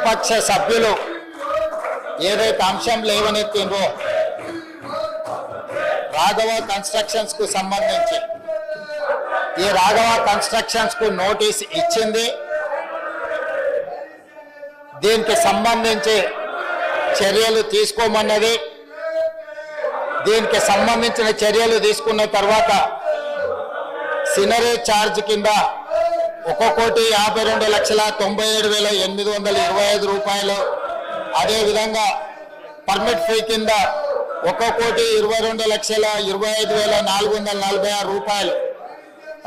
ప్రతిపక్ష సభ్యులు ఏదైతే అంశం లేవనెత్తిందో రాఘవ కన్స్ట్రక్షన్స్ కు సంబంధించి ఈ రాఘవ కన్స్ట్రక్షన్స్ కు నోటీస్ ఇచ్చింది. దీనికి సంబంధించి చర్యలు తీసుకోమన్నది. దీనికి సంబంధించిన చర్యలు తీసుకున్న తర్వాత సినరీ ఛార్జ్ కింద 1,52,97,825 రూపాయలు, అదేవిధంగా పర్మిట్ ఫీ కింద 1,22,25,446 రూపాయలు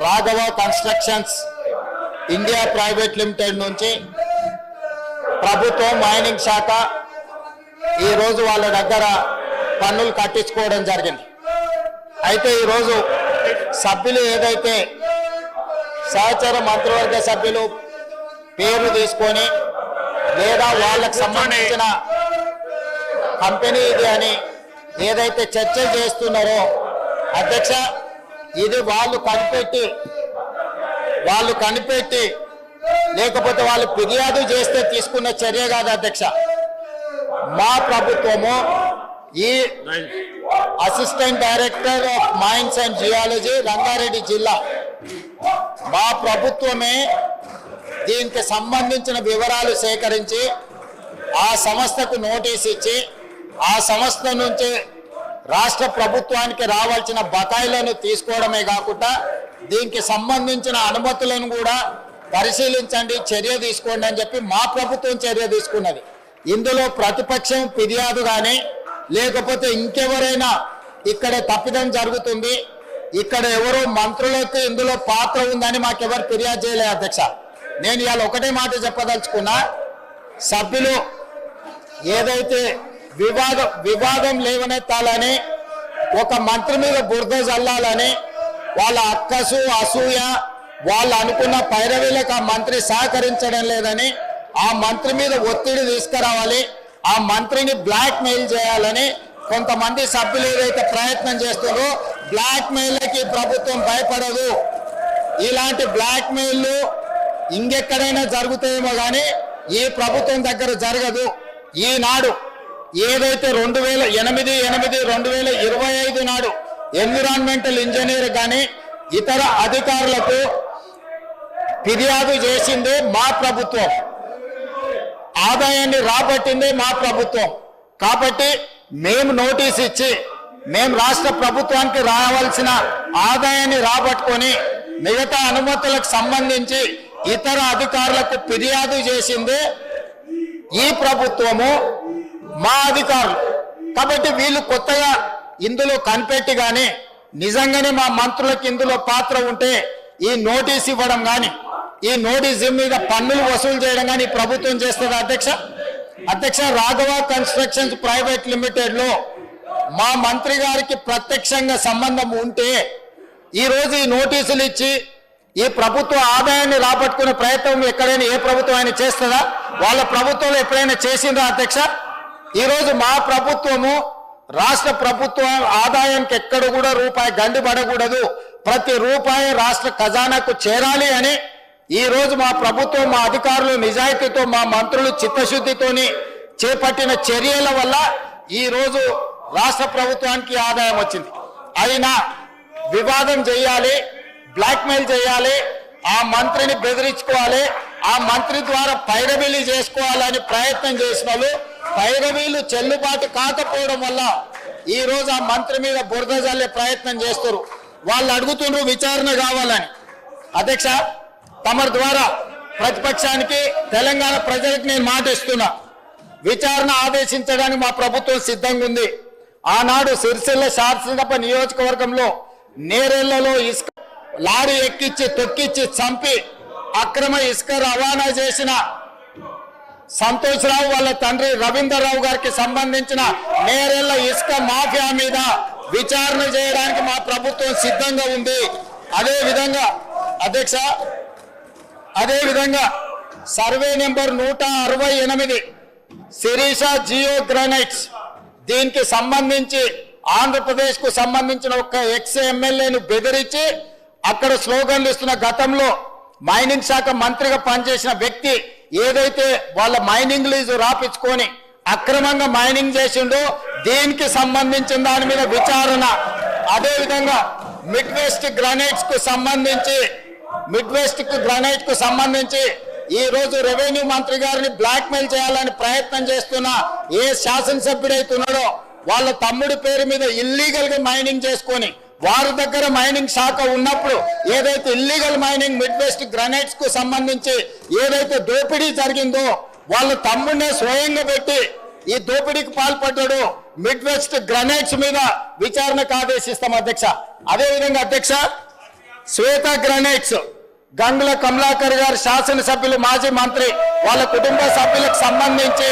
Raghava constructions India private limited నుంచి ప్రభుత్వం మైనింగ్ శాఖ ఈరోజు వాళ్ళ దగ్గర పన్నులు కట్టించుకోవడం జరిగింది. అయితే ఈరోజు సభ్యులు ఏదైతే సహచర మంత్రివర్గ సభ్యులు పేరు తీసుకొని లేదా వాళ్ళకు సంబంధించిన కంపెనీ ఇది అని ఏదైతే చర్చలు చేస్తున్నారో అధ్యక్ష, ఇది వాళ్ళు కనిపెట్టి లేకపోతే వాళ్ళు ఫిర్యాదు చేస్తే తీసుకున్న చర్య కాదు అధ్యక్ష. మా ప్రభుత్వము ఈ assistant director of mines and geology Rangareddy జిల్లా మా ప్రభుత్వమే దీనికి సంబంధించిన వివరాలు సేకరించి ఆ సంస్థకు నోటీస్ ఇచ్చి ఆ సంస్థ నుంచి రాష్ట్ర ప్రభుత్వానికి రావాల్సిన బకాయిలను తీసుకోవడమే కాకుండా దీనికి సంబంధించిన అనుమతులను కూడా పరిశీలించండి, చర్య తీసుకోండి అని చెప్పి మా ప్రభుత్వం చర్య తీసుకున్నది. ఇందులో ప్రతిపక్షం ఫిర్యాదు కానీ లేకపోతే ఇంకెవరైనా ఇక్కడ తప్పిదం జరుగుతుంది, ఇక్కడ ఎవరో మంత్రులకు ఇందులో పాత్ర ఉందని మాకెవరు ఫిర్యాదు చేయలేదు అధ్యక్ష. నేను ఇవాళ ఒకటే మాట చెప్పదలుచుకున్నా, సభ్యులు ఏదైతే వివాదం లేవనెత్తాలని ఒక మంత్రి మీద బురద జల్లాలని వాళ్ళ అక్కసు అసూయ వాళ్ళు అనుకున్న పైరవీలకు ఆ మంత్రి సహకరించడం లేదని ఆ మంత్రి మీద ఒత్తిడి తీసుకురావాలి, ఆ మంత్రిని బ్లాక్ మెయిల్ చేయాలని కొంతమంది సభ్యులు ఏదైతే ప్రయత్నం చేస్తున్నారో బ్లాక్ మెయిల్కి ప్రభుత్వం భయపడదు. ఇలాంటి బ్లాక్ మెయిల్లు ఇంకెక్కడైనా జరుగుతాయేమో కానీ ఈ ప్రభుత్వం దగ్గర జరగదు. ఈనాడు ఏదైతే 2008-2025 నాడు ఎన్విరాన్మెంటల్ ఇంజనీర్ కానీ ఇతర అధికారులకు ఫిర్యాదు చేసిందే మా ప్రభుత్వం, ఆదాయాన్ని రాబట్టిందే మా ప్రభుత్వం. కాబట్టి మేము నోటీస్ ఇచ్చి మేము రాష్ట్ర ప్రభుత్వానికి రావాల్సిన ఆదాయాన్ని రాబట్టుకొని మిగతా అనుమతులకు సంబంధించి ఇతర అధికారులకు ఫిర్యాదు చేసిందే ఈ ప్రభుత్వము, మా అధికారులు. కాబట్టి వీళ్ళు కొత్తగా ఇందులో కనిపెట్టి కానీ నిజంగానే మా మంత్రులకు ఇందులో పాత్ర ఉంటే ఈ నోటీస్ ఇవ్వడం కానీ ఈ నోటీస్ మీద పన్నులు వసూలు చేయడం కానీ ప్రభుత్వం చేస్తుంది అధ్యక్ష. రాఘవ కన్స్ట్రక్షన్స్ ప్రైవేట్ లిమిటెడ్ లో మా మంత్రి గారికి ప్రత్యక్షంగా సంబంధం ఉంటే ఈరోజు ఈ నోటీసులు ఇచ్చి ఈ ప్రభుత్వ ఆదాయాన్ని రాబట్టుకునే ప్రయత్నం ఎక్కడైనా ఏ ప్రభుత్వం అయినా చేస్తుందా? వాళ్ళ ప్రభుత్వంలో ఎప్పుడైనా చేసిందా అధ్యక్ష? ఈరోజు మా ప్రభుత్వము రాష్ట్ర ప్రభుత్వం ఆదాయానికి ఎక్కడ కూడా రూపాయి గండి పడకూడదు, ప్రతి రూపాయి రాష్ట్ర ఖజానాకు చేరాలి అని ఈ రోజు మా ప్రభుత్వం మా అధికారులు నిజాయితీతో మా మంత్రులు చిత్తశుద్ధితోని చేపట్టిన చర్యల వల్ల ఈ రోజు రాష్ట్ర ప్రభుత్వానికి ఆదాయం వచ్చింది. అయినా వివాదం చేయాలి, బ్లాక్మెయిల్ చేయాలి, ఆ మంత్రిని బెదిరించుకోవాలి, ఆ మంత్రి ద్వారా పైరవీలు చేసుకోవాలని ప్రయత్నం చేసిన వాళ్ళు పైరవీలు చెల్లుబాటు కాకపోవడం వల్ల ఈ రోజు ఆ మంత్రి మీద బురద జల్లే ప్రయత్నం చేస్తారు. వాళ్ళు అడుగుతున్నారు విచారణ కావాలని. అధ్యక్ష, తమరి ద్వారా ప్రతిపక్షానికి తెలంగాణ ప్రజలకు నేను మాట ఇస్తున్నా, విచారణ ఆదేశించడానికి మా ప్రభుత్వం సిద్ధంగా ఉంది. ఆనాడు సిరిసిల్ల శాసనసభ నియోజకవర్గంలో నేరేళ్లలో ఇసుక లారీ ఎక్కించి తొక్కిచ్చి చంపి అక్రమ ఇసుక రవాణా చేసిన సంతోష్ రావు వాళ్ళ తండ్రి రవీందర్ రావు గారికి సంబంధించిన నేరేళ్ల ఇసుక మాఫియా మీద విచారణ చేయడానికి మా ప్రభుత్వం సిద్ధంగా ఉంది. అదేవిధంగా అధ్యక్ష, survey number 168 Sirisha geo granites దీనికి సంబంధించి ఆంధ్రప్రదేశ్ కు సంబంధించిన ఒక ఎక్స్ ఎమ్మెల్యేను బెదిరించి అక్కడ స్లోగన్లు ఇస్తున్న గతంలో మైనింగ్ శాఖ మంత్రిగా పనిచేసిన వ్యక్తి ఏదైతే వాళ్ళ మైనింగ్ లీజు రాపించుకొని అక్రమంగా మైనింగ్ చేసిండో దీనికి సంబంధించిన దాని మీద విచారణ, అదేవిధంగా మిడ్ వెస్ట్ గ్రానైట్స్ కు సంబంధించి ఈ రోజు రెవెన్యూ మంత్రి గారిని బ్లాక్ మెయిల్ చేయాలని ప్రయత్నం చేస్తున్న ఏ శాసనసభ్యుడైతున్నాడో వాళ్ళ తమ్ముడి పేరు మీద ఇల్లీగల్ గా మైనింగ్ చేసుకొని వారి దగ్గర మైనింగ్ శాఖ ఉన్నప్పుడు ఏదైతే illegal mining mid west granites కు సంబంధించి ఏదైతే దోపిడీ జరిగిందో వాళ్ళ తమ్ముడినే స్వయంగా పెట్టి ఈ దోపిడీకి పాల్పడ్డాడు మిడ్ వెస్ట్ గ్రానైట్స్ మీద విచారణకు ఆదేశిస్తాం అధ్యక్ష. అదేవిధంగా అధ్యక్ష, శ్వేత గ్రానైట్స్ గంగుల కమలాకర్ గారు శాసనసభ్యులు మాజీ మంత్రి వాళ్ళ కుటుంబ సభ్యులకు సంబంధించి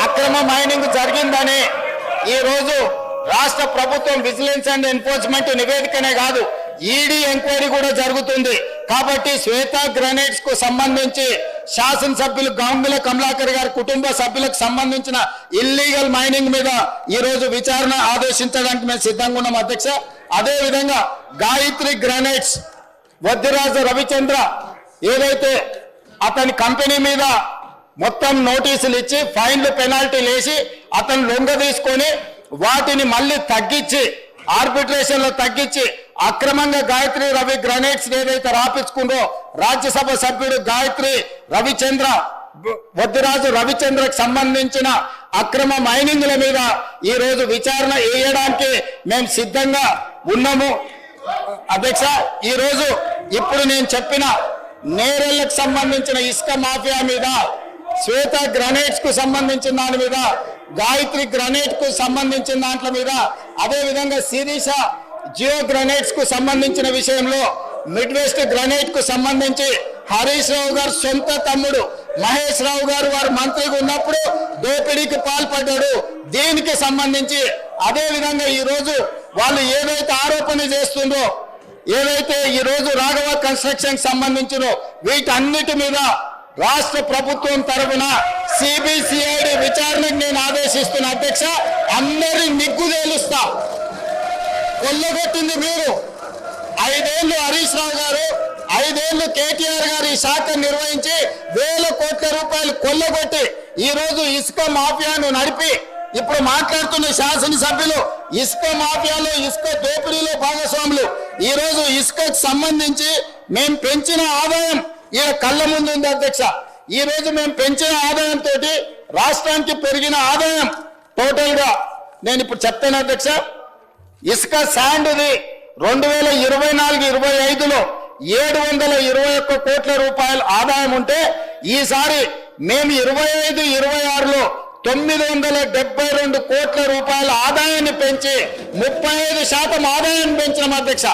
అక్రమ మైనింగ్ జరిగిందని ఈ రోజు రాష్ట్ర ప్రభుత్వం విజిలెన్స్ అండ్ ఎన్ఫోర్స్మెంట్ నివేదికనే కాదు ఈడీ ఎంక్వైరీ కూడా జరుగుతుంది. కాబట్టి శ్వేత గ్రానైట్స్ కు సంబంధించి శాసనసభ్యులు గంగుల కమలాకర్ గారి కుటుంబ సభ్యులకు సంబంధించిన ఇల్లీగల్ మైనింగ్ మీద ఈ రోజు విచారణ ఆదేశించడానికి మేము సిద్ధంగా ఉన్నాం అధ్యక్ష. అదే విధంగా గాయత్రి గ్రానైట్స్ వద్దిరాజు రవిచంద్ర ఏదైతే అతని కంపెనీ మీద మొత్తం నోటీసులు ఇచ్చి ఫైన్లు పెనాల్టీలు వేసి అతను లొంగ తీసుకొని వాటిని మళ్ళీ తగ్గించి ఆర్బిట్రేషన్ లో తగ్గించి అక్రమంగా గాయత్రి రవి గ్రానైట్స్ ఏదైతే రాపించుకుందో రాజ్యసభ సభ్యుడు గాయత్రి రవిచంద్ర వద్దిరాజు రవిచంద్రకు సంబంధించిన అక్రమ మైనింగ్ల మీద ఈ రోజు విచారణ వేయడానికి మేము సిద్ధంగా ఉన్నాము అధ్యక్ష. ఈ రోజు ఇప్పుడు నేను చెప్పిన నేరెళ్లకు సంబంధించిన ఇసుక మాఫియా మీద, శ్వేత గ్రానైట్స్ కు సంబంధించిన దాని మీద, గాయత్రి గ్రానైట్ కు సంబంధించిన దాంట్ల మీద, అదే విధంగా శిరీష జియో గ్రానైట్స్ కు సంబంధించిన విషయంలో మిడ్ వెస్ట్ గ్రానైట్ కు సంబంధించి హరీష్ రావు గారు సొంత తమ్ముడు మహేష్ రావు గారు వారు మంత్రిగా ఉన్నప్పుడు దోపిడీకి పాల్పడ్డాడు. దీనికి సంబంధించి అదే విధంగా ఈ రోజు వాళ్ళు ఏదైతే ఆరోపణ చేస్తుందో, ఏదైతే ఈ రోజు రాఘవ కన్స్ట్రక్షన్ సంబంధించినో వీటన్నిటి మీద రాష్ట్ర ప్రభుత్వం తరఫున సిబిసిఐడి విచారణకు నేను ఆదేశిస్తున్న అధ్యక్ష. అందరి నిగ్గు తేలుస్తా. కొల్లగొట్టింది మీరు. 5 ఏళ్లు హరీష్ రావు గారు, 5 ఏళ్లు కేటీఆర్ గారు ఈ శాఖ నిర్వహించి వేల కోట్ల రూపాయలు కొల్లగొట్టి ఈ రోజు ఇసుక మాఫియాను నడిపి ఇప్పుడు మాట్లాడుతున్న శాసనసభ్యులు ఇసుక మాఫియాలో ఇసుక దోపిడీలో భాగస్వాములు. ఈ రోజు ఇసుకకు సంబంధించి మేము పెంచిన ఆదాయం ఈ కళ్ళ ముందు ఉంది అధ్యక్ష. ఈ రోజు మేము పెంచిన ఆదాయంతో రాష్ట్రానికి పెరిగిన ఆదాయం టోటల్ గా నేను ఇప్పుడు చెప్తాను అధ్యక్ష. ఇసుక శాండ్ది 2024-25లో 721 కోట్ల రూపాయల ఆదాయం ఉంటే ఈసారి మేము 25-26లో 972 కోట్ల రూపాయల ఆదాయాన్ని పెంచి 35% ఆదాయాన్ని పెంచిన అధ్యక్ష.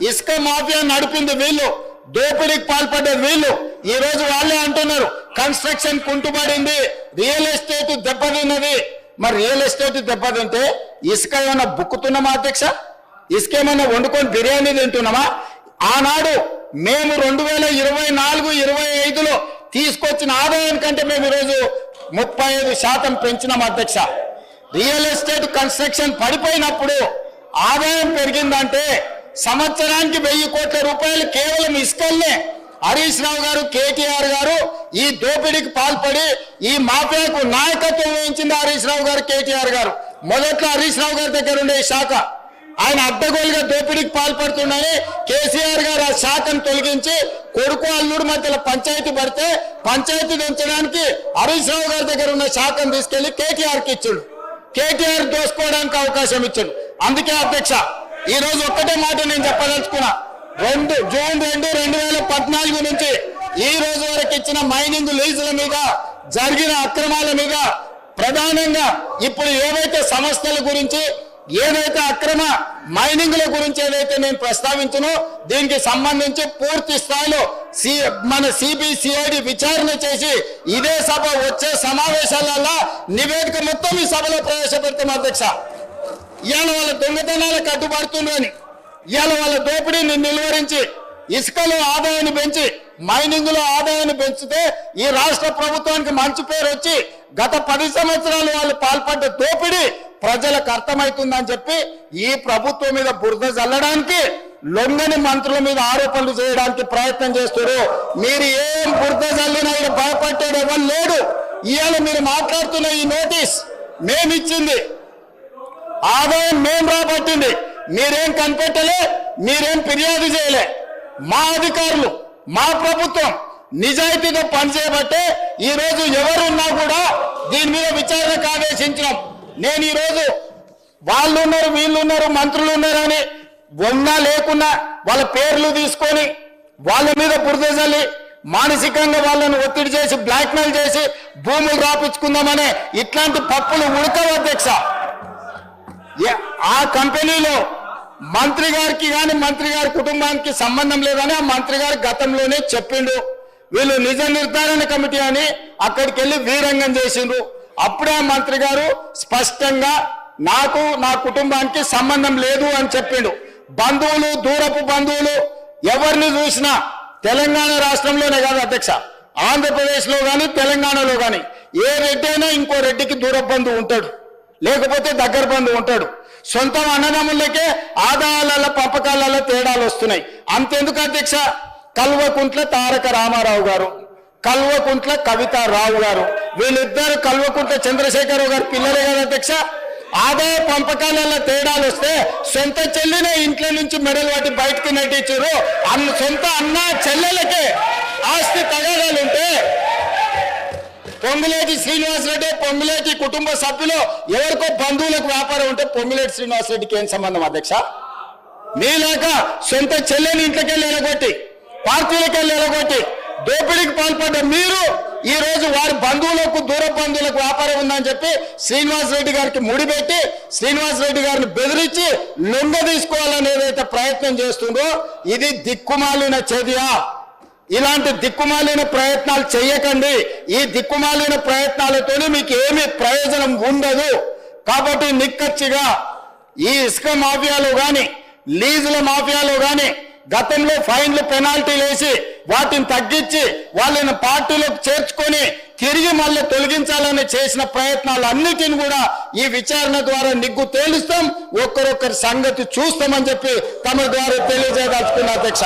ఇసుక మాఫియా నడిపింది వీళ్ళు, దోపిడీకి పాల్పడ్డది వీళ్ళు. ఈ రోజు వాళ్ళే అంటున్నారు కన్స్ట్రక్షన్ కుంటుపడింది, రియల్ ఎస్టేట్ దెబ్బతిన్నది. మరి రియల్ ఎస్టేట్ దెబ్బతింటే ఇసుక ఏమైనా బుక్కుతున్నామా అధ్యక్ష? ఇసుక ఏమైనా వండుకొని బిర్యానీ తింటున్నామా? ఆనాడు మేము 2024-25లో తీసుకొచ్చిన ఆదాయం కంటే మేము ఈరోజు 35% పెంచినాం అధ్యక్ష. రియల్ ఎస్టేట్ కన్స్ట్రక్షన్ పడిపోయినప్పుడు ఆదాయం పెరిగిందంటే సంవత్సరానికి 1000 కోట్ల రూపాయలు కేవలం ఇసుకల్నే. హరీష్ రావు గారు, కేటీఆర్ గారు ఈ దోపిడీకి పాల్పడి ఈ మాఫియాకు నాయకత్వం వహించింది హరీష్ రావు గారు, కేటీఆర్ గారు. మొదట్లో హరీష్ రావు గారి దగ్గర ఉండే శాఖ ఆయన అడ్డగోలుగా దోపిడీకి పాల్పడుతున్నాయని కేసీఆర్ గారు ఆ శాఖను తొలగించి కొడుకు అల్లుడు మధ్యలో పంచాయతీ పడితే పంచాయతీ దించడానికి హరీష్ రావు గారి దగ్గర ఉన్న శాఖను తీసుకెళ్లి కేటీఆర్కి ఇచ్చాడు. కేటీఆర్ దోసుకోవడానికి అవకాశం ఇచ్చాడు. అందుకే అధ్యక్ష ఈ రోజు ఒక్కటే మాట నేను చెప్పదలుచుకున్నా. జూన్ 2, 2014 నుంచి ఈ రోజు వరకు ఇచ్చిన మైనింగ్ లీజుల మీద జరిగిన అక్రమాల మీద ప్రధానంగా ఇప్పుడు ఏవైతే సంస్థల గురించి, ఏదైతే అక్రమ మైనింగ్ల గురించి ఏదైతే నేను ప్రస్తావించనో దీనికి సంబంధించి పూర్తి స్థాయిలో మన సిబిసిఐడి విచారణ చేసి ఇదే సభ వచ్చే సమావేశాలలో నివేదిక మొత్తం ఈ సభలో ప్రవేశపెడతాం అధ్యక్ష. ఇవాళ వాళ్ళ దొంగతనాలకు కట్టుబడుతుందని, ఇవాళ వాళ్ళ దోపిడీని నిలువరించి ఇసుకలో ఆదాయాన్ని పెంచి మైనింగ్ లో ఆదాయాన్ని పెంచితే ఈ రాష్ట్ర ప్రభుత్వానికి మంచి పేరు వచ్చి గత 10 సంవత్సరాలు వాళ్ళు పాల్పడ్డ దోపిడీ ప్రజలకు అర్థమవుతుందని చెప్పి ఈ ప్రభుత్వం మీద బురద చల్లడానికి లొంగని మంత్రుల మీద ఆరోపణలు చేయడానికి ప్రయత్నం చేస్తారు. మీరు ఏం బురద చల్లినా ఇక్కడ భయపడ్డాడు ఎవరు లేడు. ఇవాళ మీరు మాట్లాడుతున్న ఈ నోటీస్ మేమిచ్చింది, ఆదాయం మేం రాబట్టింది, మీరేం కనిపెట్టలే, మీరేం ఫిర్యాదు చేయలే. మా అధికారులు మా ప్రభుత్వం నిజాయితీగా పనిచేయబట్టే ఈ రోజు ఎవరున్నా కూడా దీని మీద విచారణకు ఆదేశించినాం. నేను ఈ రోజు వాళ్ళు ఉన్నారు వీళ్ళు ఉన్నారు మంత్రులు ఉన్నారని ఉన్నా లేకున్నా వాళ్ళ పేర్లు తీసుకొని వాళ్ళ మీద బురద చల్లి మానసికంగా వాళ్ళని ఒత్తిడి చేసి బ్లాక్మెయిల్ చేసి భూములు రాపించుకుందామనే ఇట్లాంటి పప్పులు ఉడకవు అధ్యక్ష. ఆ కంపెనీలో మంత్రి గారికి కానీ మంత్రి గారి కుటుంబానికి సంబంధం లేదని ఆ మంత్రి గారు గతంలోనే చెప్పిండు. వీళ్ళు నిజ నిర్ధారణ కమిటీ అని అక్కడికి వెళ్ళి వీరంగం చేసిండ్రు. అప్పుడే ఆ మంత్రి గారు స్పష్టంగా నాకు నా కుటుంబానికి సంబంధం లేదు అని చెప్పిండు. బంధువులు దూరపు బంధువులు ఎవరిని చూసినా తెలంగాణ రాష్ట్రంలోనే కాదు అధ్యక్ష, ఆంధ్రప్రదేశ్లో కానీ తెలంగాణలో కానీ ఏ రెడ్డి అయినా ఇంకో రెడ్డికి దూర బంధువు ఉంటాడు, లేకపోతే దగ్గర బంధువు ఉంటాడు. సొంతం అన్నదమ్ములకే ఆదాయాల పంపకాలలో తేడాలు వస్తున్నాయి. అంతెందుకు అధ్యక్ష, కల్వకుంట్ల తారక రామారావు గారు, కల్వకుంట్ల కవితారావు గారు, వీళ్ళిద్దరు కల్వకుంట్ల చంద్రశేఖరరావు గారు పిల్లలే కదా అధ్యక్ష. ఆదాయ పంపకాలలో తేడాలు వస్తే సొంత చెల్లినే ఇంట్లో నుంచి మెడలు వాటి బయటకు నెట్టించారు. సొంత అన్న చెల్లెలకే ఆస్తి తగాదాలుంటే పొంగులేటి శ్రీనివాసరెడ్డి పొంగులేటి కుటుంబ సభ్యులు ఎవరికో బంధువులకు వ్యాపారం ఉంటే పొంగులేటి శ్రీనివాసరెడ్డికి ఏం సంబంధం అధ్యక్ష? మీలాక సొంత చెల్లెని ఇంట్లోకెళ్ళి ఎలగొట్టి పార్టీలకెళ్ళి ఎలగొట్టి దోపిడీకి పాల్పడ్డ మీరు ఈ రోజు వారి బంధువులకు దూర బంధువులకు వ్యాపారం ఉందని చెప్పి శ్రీనివాసరెడ్డి గారికి ముడిపెట్టి శ్రీనివాసరెడ్డి గారిని బెదిరించి లొంగ తీసుకోవాలని ఏదైతే ప్రయత్నం చేస్తుందో ఇది దిక్కుమాలిన చర్య. ఇలాంటి దిక్కుమాలిన ప్రయత్నాలు చేయకండి. ఈ దిక్కుమాలిన ప్రయత్నాలతోనే మీకు ఏమి ప్రయోజనం ఉండదు. కాబట్టి నిక్కచ్చిగా ఈ ఇసుక మాఫియాలో కానీ లీజుల మాఫియాలో కానీ గతంలో ఫైన్లు పెనాల్టీలు వేసి వాటిని తగ్గించి వాళ్ళని పార్టీలోకి చేర్చుకొని తిరిగి మళ్ళీ తొలగించాలని చేసిన ప్రయత్నాలన్నిటిని కూడా ఈ విచారణ ద్వారా నిగ్గు తేలుస్తాం, ఒక్కరొక్కరి సంగతి చూస్తామని చెప్పి తమ ద్వారా తెలియజేయదలుచుకున్న అధ్యక్ష.